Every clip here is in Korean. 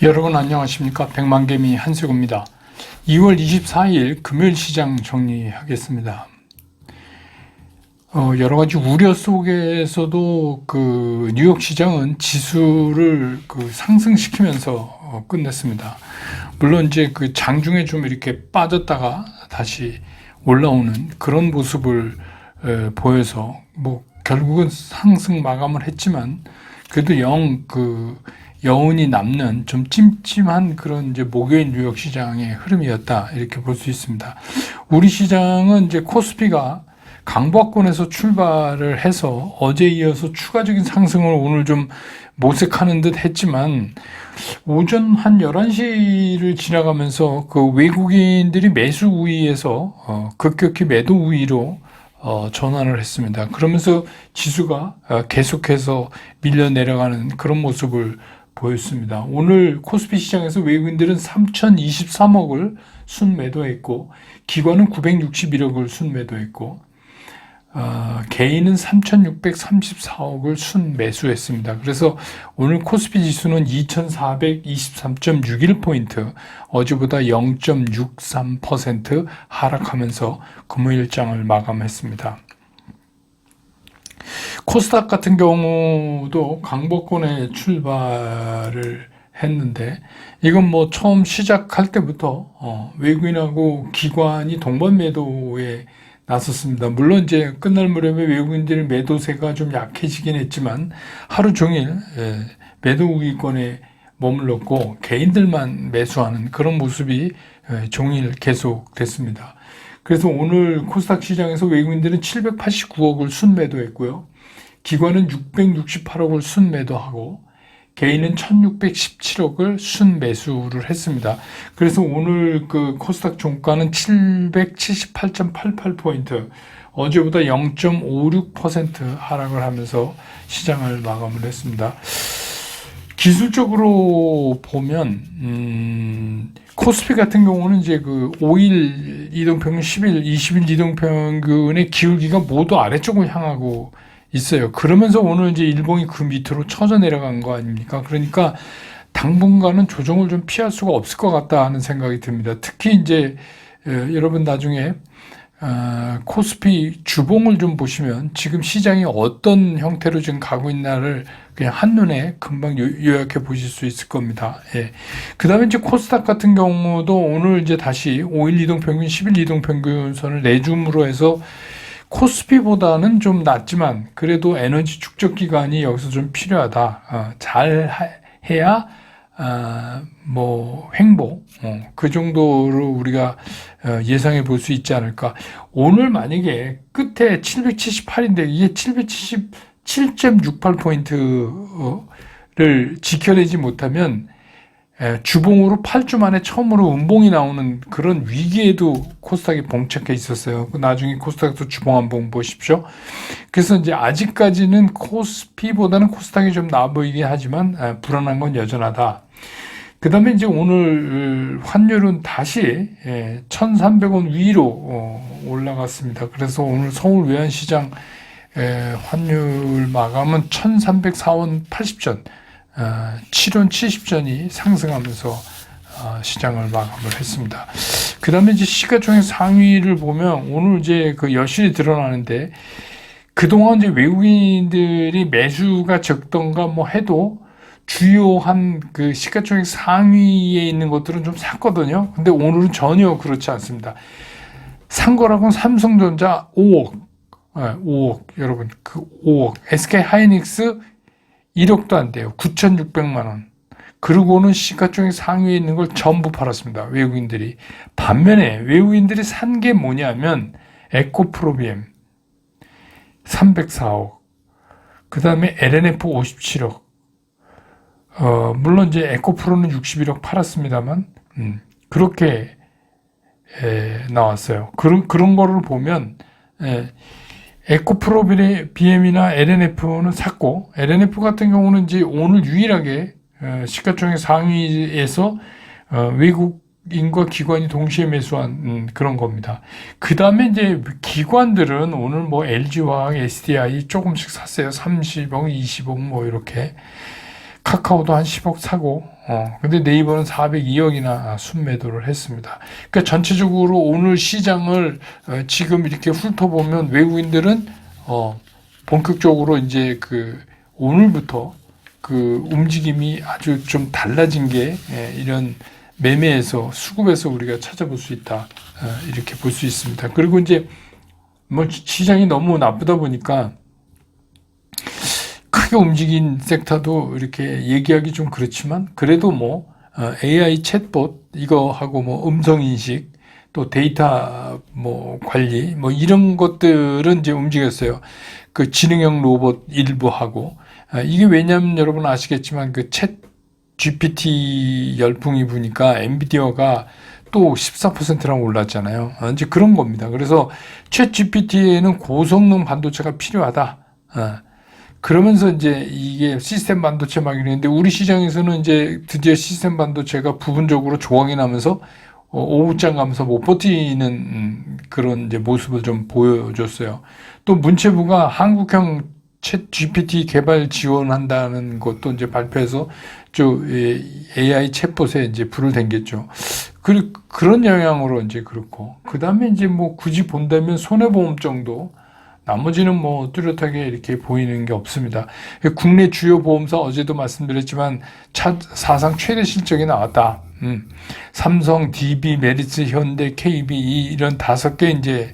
여러분 안녕하십니까? 백만개미 한세구입니다. 2월 24일 금요일 시장 정리하겠습니다. 여러 가지 우려 속에서도 그 뉴욕 시장은 지수를 상승시키면서 끝냈습니다. 물론 이제 그 장중에 좀 이렇게 빠졌다가 다시 올라오는 그런 모습을 보여서 결국은 상승 마감을 했지만 그래도 여운이 남는 좀 찜찜한 그런 이제 목요일 뉴욕 시장의 흐름이었다 이렇게 볼 수 있습니다. 우리 시장은 이제 코스피가 강보권에서 출발을 해서 어제 이어서 추가적인 상승을 오늘 좀 모색하는 듯 했지만 오전 한 11시를 지나가면서 그 외국인들이 매수 우위에서 급격히 매도 우위로 전환을 했습니다. 그러면서 지수가 계속해서 밀려 내려가는 그런 모습을 보였습니다. 오늘 코스피 시장에서 외국인들은 3,023억을 순매도했고 기관은 961억을 순매도했고 개인은 3,634억을 순매수했습니다. 그래서 오늘 코스피 지수는 2,423.61포인트, 어제보다 0.63% 하락하면서 금요일장을 마감했습니다. 코스닥 같은 경우도 강보권에 출발을 했는데 이건 처음 시작할 때부터 외국인하고 기관이 동반 매도에 나섰습니다. 물론 이제 끝날 무렵에 외국인들의 매도세가 좀 약해지긴 했지만 하루 종일 매도 우위권에 머물렀고 개인들만 매수하는 그런 모습이 종일 계속됐습니다. 그래서 오늘 코스닥 시장에서 외국인들은 789억을 순매도했고요. 기관은 668억을 순매도하고 개인은 1617억을 순매수를 했습니다. 그래서 오늘 그 코스닥 종가는 778.88포인트, 어제보다 0.56% 하락을 하면서 시장을 마감을 했습니다. 기술적으로 보면 코스피 같은 경우는 이제 그 5일 이동평균, 10일, 20일 이동평균의 기울기가 모두 아래쪽을 향하고 있어요. 그러면서 오늘 이제 일봉이 그 밑으로 쳐져 내려간 거 아닙니까? 그러니까 당분간은 조정을 좀 피할 수가 없을 것 같다 하는 생각이 듭니다. 특히 이제 여러분 나중에 코스피 주봉을 좀 보시면 지금 시장이 어떤 형태로 지금 가고 있나를 그냥 한눈에 금방 요약해 보실 수 있을 겁니다. 예. 그 다음에 이제 코스닥 같은 경우도 오늘 이제 다시 5일 이동평균, 10일 이동평균선을 내줌으로 해서 코스피보다는 좀 낮지만 그래도 에너지 축적 기간이 여기서 좀 필요하다. 잘 해야 횡보 그 정도로 우리가 예상해 볼 수 있지 않을까. 오늘 만약에 끝에 778인데 이게 777.68포인트를 지켜내지 못하면 주봉으로 8주 만에 처음으로 음봉이 나오는 그런 위기에도 코스닥이 봉착해 있었어요. 나중에 코스닥도 주봉 한번 보십시오. 그래서 이제 아직까지는 코스피보다는 코스닥이 좀 나아 보이긴 하지만 불안한 건 여전하다. 그 다음에 이제 오늘 환율은 다시 1,300원 위로 올라갔습니다. 그래서 오늘 서울 외환시장 환율 마감은 1,304원 80전, 7원 70전이 상승하면서 시장을 마감을 했습니다. 그 다음에 이제 시가총액 상위를 보면 오늘 이제 그 여실히 드러나는데 그동안 이제 외국인들이 매수가 적던가 해도 주요한 그 시가총액 상위에 있는 것들은 좀 샀거든요. 근데 오늘은 전혀 그렇지 않습니다. 산 거라고는 삼성전자 5억, 5억, 여러분, 그 5억. SK 하이닉스 1억도 안 돼요. 9,600만 원. 그러고는 시가총액 상위에 있는 걸 전부 팔았습니다. 외국인들이. 반면에 외국인들이 산 게 뭐냐면 에코프로비엠 304억. 그 다음에 LNF 57억. 물론 이제 에코프로는 61억 팔았습니다만, 그렇게, 나왔어요. 그런 거를 보면, 에코프로비엠이나 LNF는 샀고, LNF 같은 경우는 이제 오늘 유일하게, 시가총액 상위에서, 외국인과 기관이 동시에 매수한, 그런 겁니다. 그 다음에 이제 기관들은 오늘 LG화학, SDI 조금씩 샀어요. 30억, 20억 이렇게. 카카오도 한 10억 사고, 근데 네이버는 402억이나 순매도를 했습니다. 그러니까 전체적으로 오늘 시장을 지금 이렇게 훑어보면 외국인들은 본격적으로 이제 오늘부터 움직임이 아주 좀 달라진 게 이런 매매에서 수급에서 우리가 찾아볼 수 있다. 이렇게 볼 수 있습니다. 그리고 이제 뭐 시장이 너무 나쁘다 보니까 크게 움직인 섹터도 이렇게 얘기하기 좀 그렇지만 그래도 뭐 AI 챗봇 이거 하고 뭐 음성 인식 또 데이터 뭐 관리 뭐 이런 것들은 이제 움직였어요. 그 지능형 로봇 일부 하고 이게 왜냐하면 여러분 아시겠지만 그 챗 GPT 열풍이 부니까 엔비디아가 또 14%랑 올랐잖아요. 이제 그런 겁니다. 그래서 챗 GPT에는 고성능 반도체가 필요하다. 그러면서 이제 이게 시스템 반도체 막 이랬는데 우리 시장에서는 이제 드디어 시스템 반도체가 부분적으로 조각이 나면서 오후장 가면서 못 버티는 그런 이제 모습을 좀 보여줬어요. 또 문체부가 한국형 챗 GPT 개발 지원한다는 것도 이제 발표해서 AI 챗봇에 이제 불을 당겼죠. 그런 영향으로 이제 그렇고. 그 다음에 이제 뭐 굳이 본다면 손해보험 정도. 나머지는 뭐 뚜렷하게 이렇게 보이는 게 없습니다. 국내 주요 보험사 어제도 말씀드렸지만 사상 최대 실적이 나왔다. 삼성, DB, 메리츠, 현대, KB 이런 5개 이제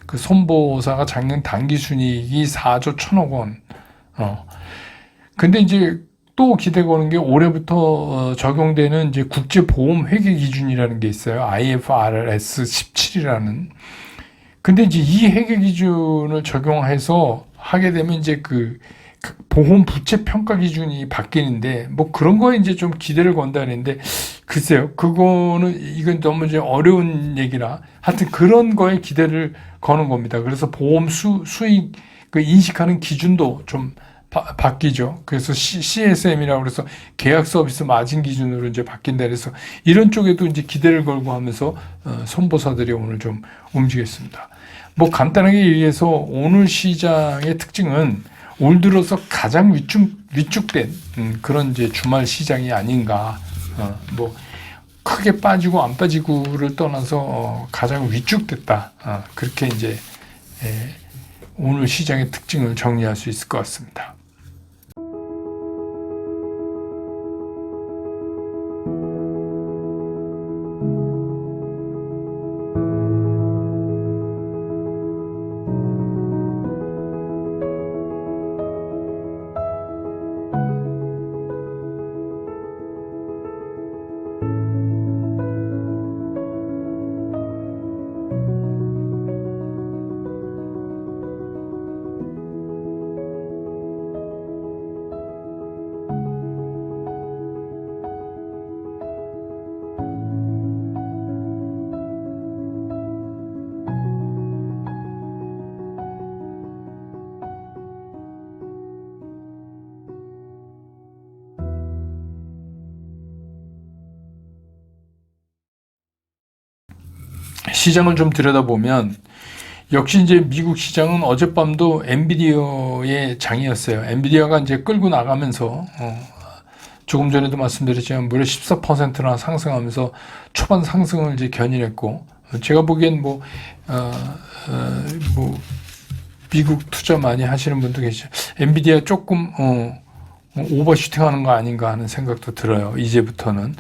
그 손보사가 작년 단기 순이익이 4조 1천억 원. 근데 이제 또 기대 거는 게 올해부터 적용되는 이제 국제보험 회계 기준이라는 게 있어요. IFRS 17이라는. 근데 이제 이 회계 기준을 적용해서 하게 되면 이제 그 보험 부채 평가 기준이 바뀌는데 뭐 그런 거에 이제 좀 기대를 건다 그랬는데 글쎄요. 이건 너무 이제 어려운 얘기라 하여튼 그런 거에 기대를 거는 겁니다. 그래서 보험 수익 그 인식하는 기준도 좀 바뀌죠. 그래서 CSM이라고 그래서 계약 서비스 마진 기준으로 이제 바뀐다 그래서 이런 쪽에도 이제 기대를 걸고 하면서 손보사들이 오늘 좀 움직였습니다. 뭐 간단하게 얘기해서 오늘 시장의 특징은 올 들어서 가장 위축된 그런 이제 주말 시장이 아닌가. 뭐 크게 빠지고 안 빠지고를 떠나서 가장 위축됐다. 그렇게 이제 오늘 시장의 특징을 정리할 수 있을 것 같습니다. 시장을 좀 들여다보면 역시 이제 미국 시장은 어젯밤도 엔비디아의 장이었어요. 엔비디아가 이제 끌고 나가면서 조금 전에도 말씀드렸지만 무려 14%나 상승하면서 초반 상승을 이제 견인했고 제가 보기엔 뭐 미국 투자 많이 하시는 분도 계시죠. 엔비디아 조금 오버슈팅하는 거 아닌가 하는 생각도 들어요. 이제부터는.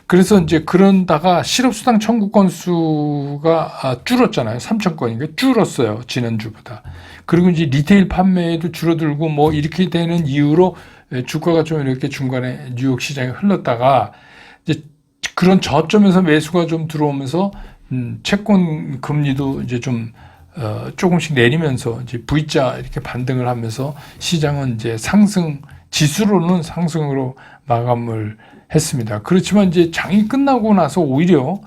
그래서 이제 그런다가 실업수당 청구 건수가 줄었잖아요. 3천 건인가 줄었어요. 지난주보다. 그리고 이제 리테일 판매도 줄어들고 뭐 이렇게 되는 이유로 주가가 좀 이렇게 중간에 뉴욕 시장에 흘렀다가 이제 그런 저점에서 매수가 좀 들어오면서 채권 금리도 이제 좀 조금씩 내리면서 이제 V자 이렇게 반등을 하면서 시장은 이제 지수로는 상승으로 마감을 했습니다. 그렇지만 이제 장이 끝나고 나서 오히려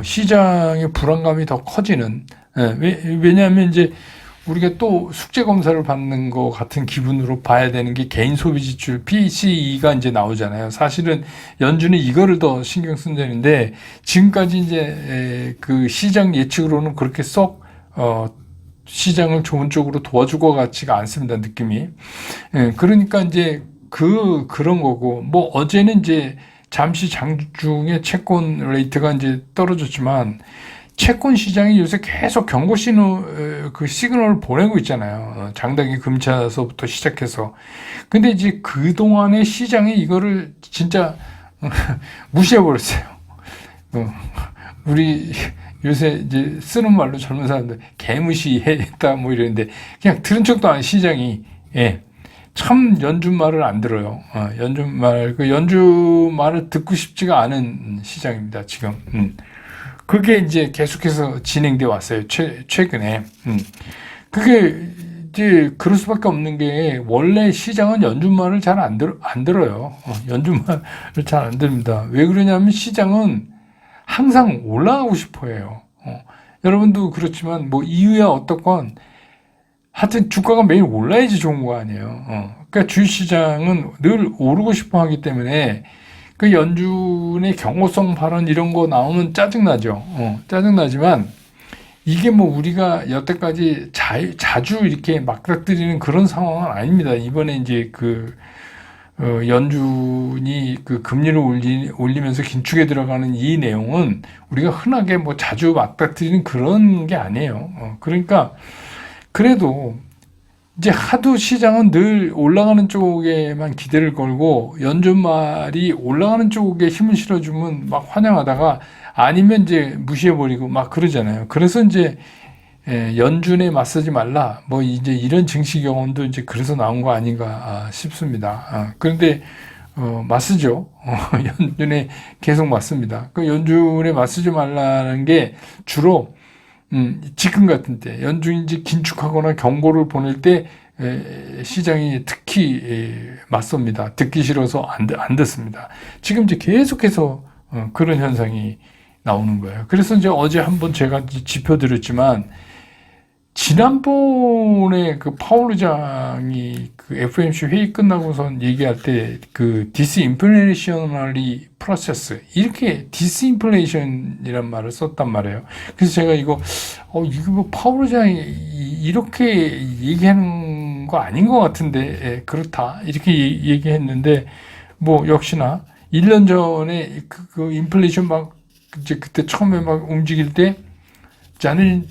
시장의 불안감이 더 커지는 왜냐하면 이제 우리가 또 숙제 검사를 받는 것 같은 기분으로 봐야 되는 게 개인 소비 지출 PCE가 이제 나오잖아요. 사실은 연준이 이거를 더 신경 쓴다는데 지금까지 이제 그 시장 예측으로는 그렇게 썩 시장을 좋은 쪽으로 도와줄 것 같지가 않습니다. 느낌이. 그러니까 이제 그런 거고, 뭐, 어제는 이제 잠시 장중에 채권 레이트가 이제 떨어졌지만, 채권 시장이 요새 계속 경고 그 시그널을 보내고 있잖아요. 장단기 금차서부터 시작해서. 근데 이제 그동안의 시장이 이거를 진짜 무시해버렸어요. 우리 요새 이제 쓰는 말로 젊은 사람들 개무시했다 뭐 이러는데 그냥 들은 척도 안 시장이, 예. 참 연준 말을 안 들어요. 연준 말을 듣고 싶지가 않은 시장입니다, 지금. 그게 이제 계속해서 진행돼 왔어요, 최근에. 그게 이제 그럴 수밖에 없는 게 원래 시장은 연준 말을 잘 안 들어요. 연준 말을 잘 안 들습니다. 왜 그러냐면 시장은 항상 올라가고 싶어 해요. 여러분도 그렇지만 뭐 이유야 어떻건 하여튼 주가가 매일 올라야지 좋은 거 아니에요. 그러니까 주식시장은 늘 오르고 싶어 하기 때문에 그 연준의 경고성 발언 이런 거 나오면 짜증나죠. 짜증나지만 이게 뭐 우리가 여태까지 자주 이렇게 막닥뜨리는 그런 상황은 아닙니다. 이번에 이제 연준이 그 금리를 올리면서 긴축에 들어가는 이 내용은 우리가 흔하게 뭐 자주 막닥뜨리는 그런 게 아니에요. 그러니까 그래도 이제 하도 시장은 늘 올라가는 쪽에만 기대를 걸고 연준 말이 올라가는 쪽에 힘을 실어주면 막 환영하다가 아니면 이제 무시해버리고 막 그러잖아요. 그래서 이제 연준에 맞서지 말라 뭐 이제 이런 증시 경험도 이제 그래서 나온 거 아닌가 싶습니다. 그런데 맞서죠. 연준에 계속 맞습니다. 그 연준에 맞서지 말라는 게 주로 지금 같은 때 연준이 이제 긴축하거나 경고를 보낼 때 시장이 특히 맞섭니다. 듣기 싫어서 안 듣습니다. 지금 이제 계속해서 그런 현상이 나오는 거예요. 그래서 이제 어제 한번 제가 지표 드렸지만 지난번에 그 파월 의장이 그 FOMC 회의 끝나고선 얘기할 때 그 disinflationary process 이렇게 disinflation이란 말을 썼단 말이에요. 그래서 제가 이거 뭐 파월 의장이 이렇게 얘기하는 거 아닌 것 같은데 그렇다 이렇게 얘기했는데 뭐 역시나 1년 전에 그 인플레이션 막 이제 그때 처음에 막 움직일 때 자네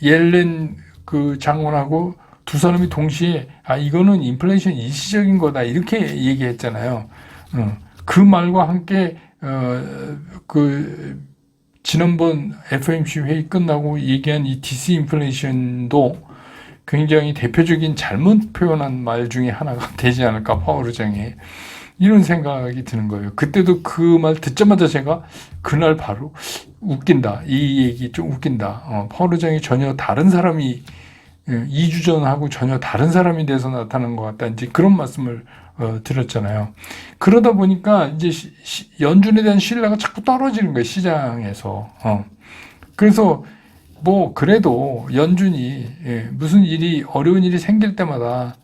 옐렌 그 장관하고 두 사람이 동시에 이거는 인플레이션 일시적인 거다 이렇게 얘기했잖아요. 그 말과 함께 지난번 FOMC 회의 끝나고 얘기한 이 디스인플레이션도 굉장히 대표적인 잘못 표현한 말 중에 하나가 되지 않을까 파월 의장이 이런 생각이 드는 거예요. 그때도 그 말 듣자마자 제가 그날 바로 웃긴다. 이 얘기 좀 웃긴다. 파월 의장이 전혀 다른 사람이 2주 전하고 전혀 다른 사람이 돼서 나타난 것 같다. 이제 그런 말씀을 드렸잖아요. 그러다 보니까 이제 연준에 대한 신뢰가 자꾸 떨어지는 거예요. 시장에서. 그래서 뭐 그래도 연준이 무슨 어려운 일이 생길 때마다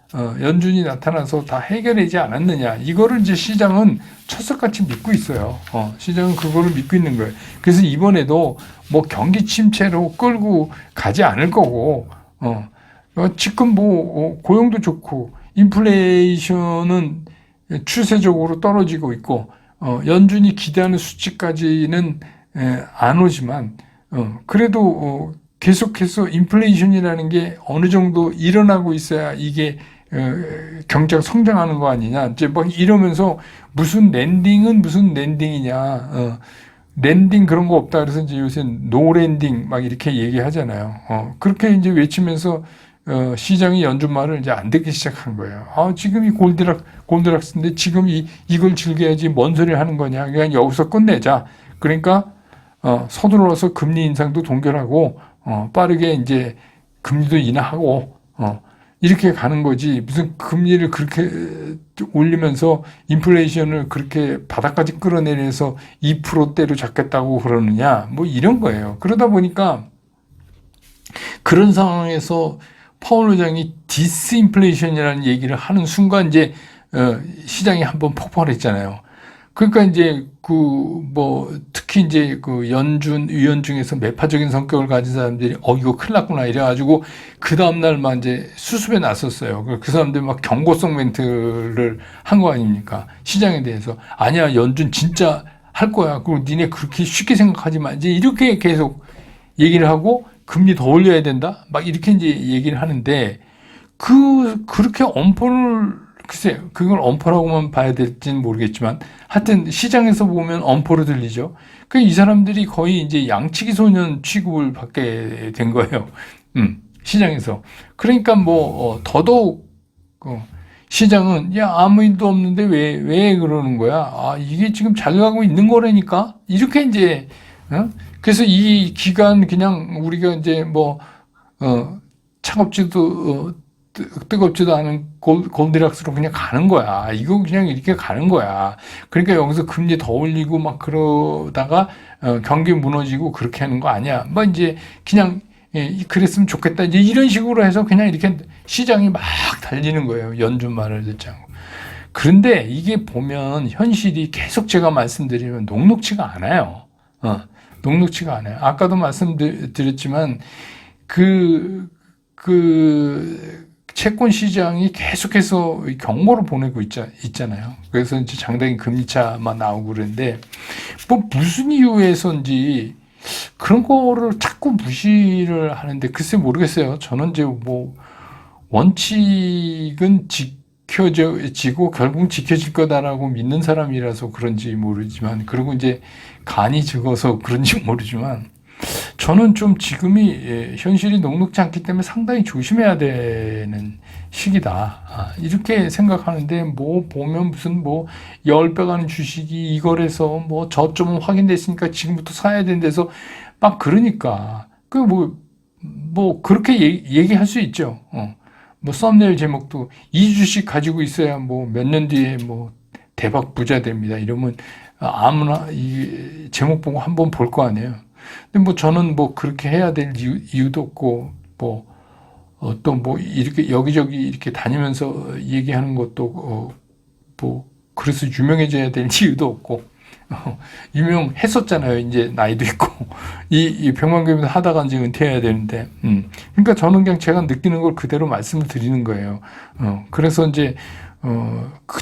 연준이 나타나서 다 해결하지 않았느냐. 이거를 이제 시장은 철석같이 믿고 있어요. 시장은 그거를 믿고 있는 거예요. 그래서 이번에도 뭐 경기 침체로 끌고 가지 않을 거고, 지금 뭐 고용도 좋고, 인플레이션은 추세적으로 떨어지고 있고, 연준이 기대하는 수치까지는 안 오지만, 그래도 계속해서 인플레이션이라는 게 어느 정도 일어나고 있어야 이게 경제가 성장하는 거 아니냐. 이제 막 이러면서 무슨 랜딩이냐. 랜딩 그런 거 없다. 그래서 이제 요새 노 랜딩 막 이렇게 얘기하잖아요. 그렇게 이제 외치면서 시장이 연준 말을 이제 안 듣기 시작한 거예요. 지금 이 골드락스인데 지금 이걸 즐겨야지 뭔 소리 하는 거냐. 그냥 여기서 끝내자. 그러니까 서둘러서 금리 인상도 동결하고 빠르게 이제 금리도 인하하고 이렇게 가는 거지. 무슨 금리를 그렇게 올리면서 인플레이션을 그렇게 바닥까지 끌어내려서 2%대로 잡겠다고 그러느냐. 뭐 이런 거예요. 그러다 보니까 그런 상황에서 파월 의장이 디스인플레이션이라는 얘기를 하는 순간 이제 시장이 한번 폭발했잖아요. 그러니까 이제 특히 특히 이제 그 연준 위원 중에서 매파적인 성격을 가진 사람들이 이거 큰일 났구나 이래가지고 그 다음날 막 이제 수습에 나섰어요. 그 사람들이 막 경고성 멘트를 한 거 아닙니까? 시장에 대해서. 아니야, 연준 진짜 할 거야. 그리고 니네 그렇게 쉽게 생각하지 마. 이제 이렇게 계속 얘기를 하고 금리 더 올려야 된다? 막 이렇게 이제 얘기를 하는데 그렇게 엄포를 글쎄 그걸 엄포라고만 봐야 될지는 모르겠지만 하여튼 시장에서 보면 엄포로 들리죠. 이 사람들이 거의 이제 양치기 소년 취급을 받게 된 거예요. 시장에서. 그러니까 뭐 더더욱 시장은 야 아무 일도 없는데 왜 그러는 거야? 이게 지금 잘 가고 있는 거라니까. 이렇게 이제 그래서 이 기간 그냥 우리가 이제 뭐 차갑지도 뜨겁지도 않은 골디락스로 그냥 가는 거야. 이거 그냥 이렇게 가는 거야. 그러니까 여기서 금리 더 올리고 막 그러다가 경기 무너지고 그렇게 하는 거 아니야. 뭐 이제 그냥 그랬으면 좋겠다. 이제 이런 식으로 해서 그냥 이렇게 시장이 막 달리는 거예요. 연준 말을 듣지 않고. 그런데 이게 보면 현실이 계속 제가 말씀드리면 녹록치가 않아요. 녹록치가 않아요. 아까도 말씀드렸지만 그 채권 시장이 계속해서 경고를 보내고 있잖아요. 그래서 이제 상당히 금리차만 나오고 그러는데, 뭐 무슨 이유에서인지 그런 거를 자꾸 무시를 하는데, 글쎄 모르겠어요. 저는 이제 뭐 원칙은 지켜지고 결국 지켜질 거다라고 믿는 사람이라서 그런지 모르지만, 그리고 이제 간이 적어서 그런지 모르지만, 저는 좀 지금이 현실이 녹록지 않기 때문에 상당히 조심해야 되는 시기다. 이렇게 생각하는데 뭐 보면 무슨 뭐 10배 가는 주식이 이거래서 뭐 저점은 확인됐으니까 지금부터 사야 된대서 막 그러니까 뭐 그렇게 얘기할 수 있죠. 뭐 썸네일 제목도 이 주식 가지고 있어야 뭐 몇 년 뒤에 뭐 대박 부자 됩니다. 이러면 아무나 이 제목 보고 한번 볼 거 아니에요. 근데 뭐 저는 뭐 그렇게 해야 될 이유도 없고 또 뭐 이렇게 여기저기 이렇게 다니면서 얘기하는 것도 뭐 그래서 유명해져야 될 이유도 없고 유명했었잖아요. 이제 나이도 있고 이 백만개비도 하다가 이제 은퇴해야 되는데 그러니까 저는 그냥 제가 느끼는 걸 그대로 말씀을 드리는 거예요. 그래서 이제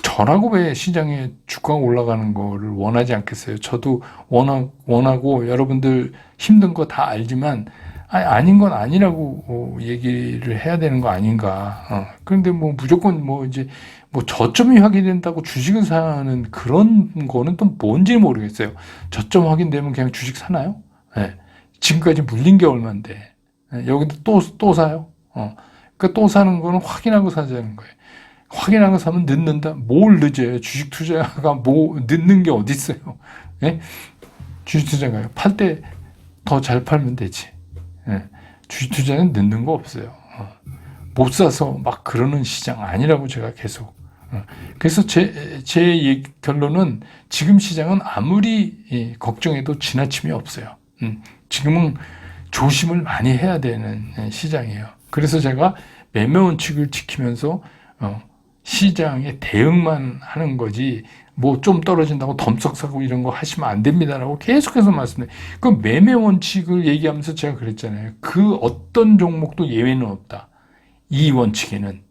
저라고 왜 시장에 주가가 올라가는 거를 원하지 않겠어요? 저도 원하고 여러분들 힘든 거 다 알지만 아닌 건 아니라고 얘기를 해야 되는 거 아닌가. 그런데 뭐 무조건 뭐 이제 뭐 저점이 확인된다고 주식을 사는 그런 거는 또 뭔지 모르겠어요. 저점 확인되면 그냥 주식 사나요? 네. 지금까지 물린 게 얼만데. 네. 여기도 또 사요? 그러니까 또 사는 거는 확인하고 사자는 거예요. 확인하고 사면 늦는다? 뭘 늦어요? 주식 투자가 뭐 늦는 게 어디 있어요? 네? 주식 투자가요. 팔 때 더 잘 팔면 되지. 네. 주식 투자는 늦는 거 없어요. 못 사서 막 그러는 시장 아니라고 제가 계속. 그래서 제 결론은 지금 시장은 아무리 걱정해도 지나침이 없어요. 지금은 조심을 많이 해야 되는 시장이에요. 그래서 제가 매매 원칙을 지키면서 시장에 대응만 하는 거지 뭐 좀 떨어진다고 덤썩 사고 이런 거 하시면 안 됩니다라고 계속해서 말씀드려요. 그 매매 원칙을 얘기하면서 제가 그랬잖아요. 그 어떤 종목도 예외는 없다. 이 원칙에는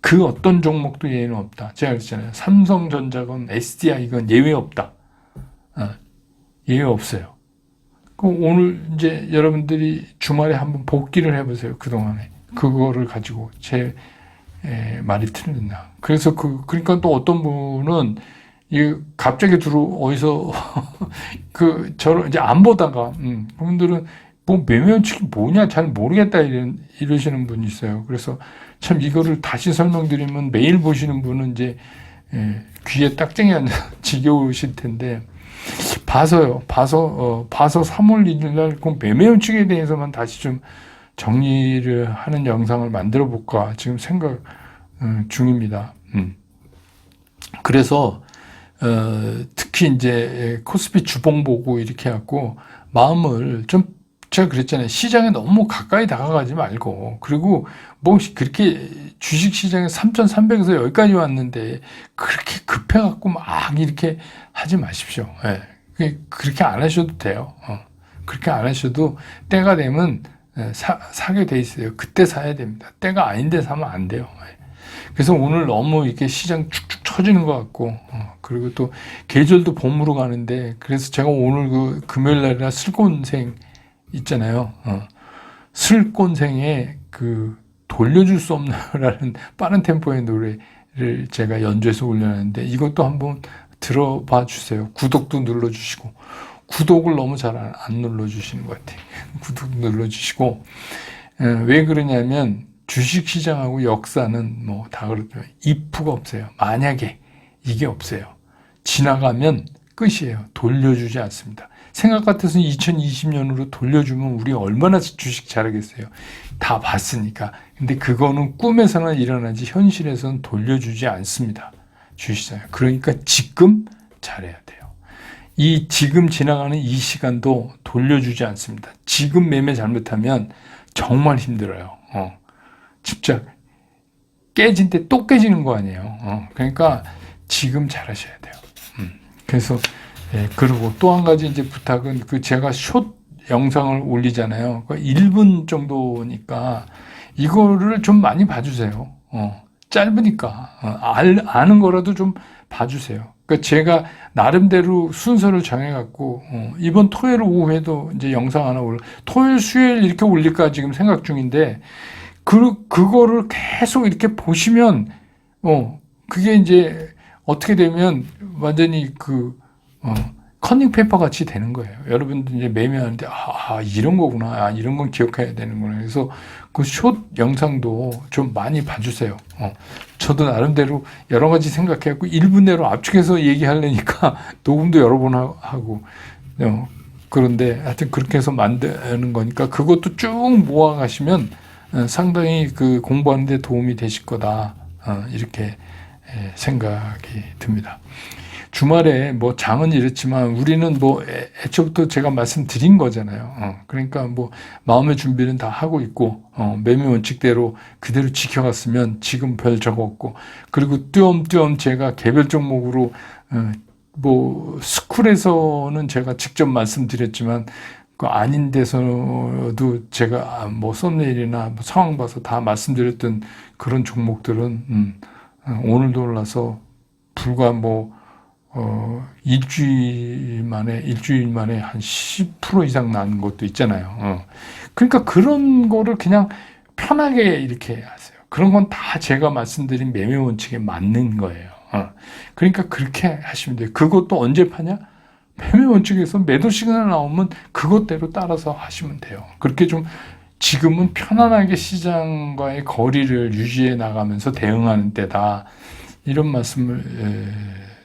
그 어떤 종목도 예외는 없다. 제가 그랬잖아요. 삼성전자건 SDI건 예외 없다. 예외 없어요. 오늘 이제 여러분들이 주말에 한번 복기를 해보세요. 그동안에 그거를 가지고 제 말이 틀렸나. 그래서 그러니까 또 어떤 분은 갑자기 어디서 저를 이제 안 보다가 그분들은 뭐 매매 원칙이 뭐냐 잘 모르겠다 이러시는 분이 있어요. 그래서 참 이거를 다시 설명드리면 매일 보시는 분은 이제 귀에 딱쟁이 앉아 지겨우실 텐데 봐서 3월 1일 날 그 매매 원칙에 대해서만 다시 좀 정리를 하는 영상을 만들어 볼까 지금 생각 중입니다. 그래서 특히 이제 코스피 주봉 보고 이렇게 하고 마음을 좀 제가 그랬잖아요. 시장에 너무 가까이 다가가지 말고 그리고 뭐 그렇게 주식 시장에 3,300에서 여기까지 왔는데 그렇게 급해갖고 막 이렇게 하지 마십시오. 네. 그렇게 안 하셔도 돼요. 그렇게 안 하셔도 때가 되면 사게 돼 있어요. 그때 사야 됩니다. 때가 아닌데 사면 안 돼요. 그래서 오늘 너무 이렇게 시장 축축 처지는 것 같고, 그리고 또 계절도 봄으로 가는데, 그래서 제가 오늘 그 금요일 날이나 슬곤생 있잖아요. 슬곤생에 그 돌려줄 수 없나라는 빠른 템포의 노래를 제가 연주해서 올려놨는데, 이것도 한번 들어봐 주세요. 구독도 눌러주시고, 구독을 너무 잘 안 눌러주시는 것 같아요. 구독 눌러주시고, 왜 그러냐면, 주식시장하고 역사는 뭐 다 그렇죠. if가 없어요. 만약에 이게 없어요. 지나가면 끝이에요. 돌려주지 않습니다. 생각 같아서 2020년으로 돌려주면 우리 얼마나 주식 잘하겠어요. 다 봤으니까. 근데 그거는 꿈에서나 일어나지 현실에서는 돌려주지 않습니다. 주식시장. 그러니까 지금 잘해야 돼요. 이 지금 지나가는 이 시간도 돌려주지 않습니다. 지금 매매 잘못하면 정말 힘들어요. 진짜 깨진 때 또 깨지는 거 아니에요. 그러니까 지금 잘하셔야 돼요. 그래서 그리고 또 한 가지 이제 부탁은 그 제가 숏 영상을 올리잖아요. 1분 정도니까 이거를 좀 많이 봐주세요. 짧으니까 아는 거라도 좀 봐주세요. 그러니까 제가 나름대로 순서를 정해갖고 이번 토요일 오후에도 이제 영상 하나 토요일 수요일 이렇게 올릴까 지금 생각 중인데. 그거를 계속 이렇게 보시면, 그게 이제 어떻게 되면 완전히 커닝페이퍼 같이 되는 거예요. 여러분들 이제 매매하는데, 이런 거구나. 이런 건 기억해야 되는구나. 그래서 그 숏 영상도 좀 많이 봐주세요. 저도 나름대로 여러 가지 생각해갖고 1분 내로 압축해서 얘기하려니까 녹음도 여러 번 하고, 그런데 하여튼 그렇게 해서 만드는 거니까 그것도 쭉 모아가시면 상당히 그 공부하는 데 도움이 되실 거다. 이렇게 생각이 듭니다. 주말에 뭐 장은 이렇지만 우리는 뭐 애초부터 제가 말씀드린 거잖아요. 그러니까 뭐 마음의 준비는 다 하고 있고, 매매 원칙대로 그대로 지켜갔으면 지금 별 적어 없고, 그리고 띄엄띄엄 제가 개별 종목으로, 뭐 스쿨에서는 제가 직접 말씀드렸지만, 그 아닌 데서도 제가 뭐 썸네일이나 뭐 상황 봐서 다 말씀드렸던 그런 종목들은 오늘도 올라서 불과 뭐 일주일 만에 한 10% 이상 난 것도 있잖아요. 그러니까 그런 거를 그냥 편하게 이렇게 하세요. 그런 건 다 제가 말씀드린 매매 원칙에 맞는 거예요. 그러니까 그렇게 하시면 돼요. 그것도 언제 파냐? 매매 원칙에서 매도 시그널 나오면 그것대로 따라서 하시면 돼요. 그렇게 좀 지금은 편안하게 시장과의 거리를 유지해 나가면서 대응하는 때다. 이런 말씀을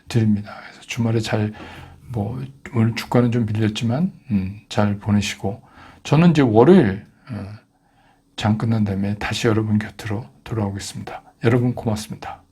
드립니다. 그래서 주말에 오늘 주가는 좀 밀렸지만 잘 보내시고, 저는 이제 월요일 장 끝난 다음에 다시 여러분 곁으로 돌아오겠습니다. 여러분 고맙습니다.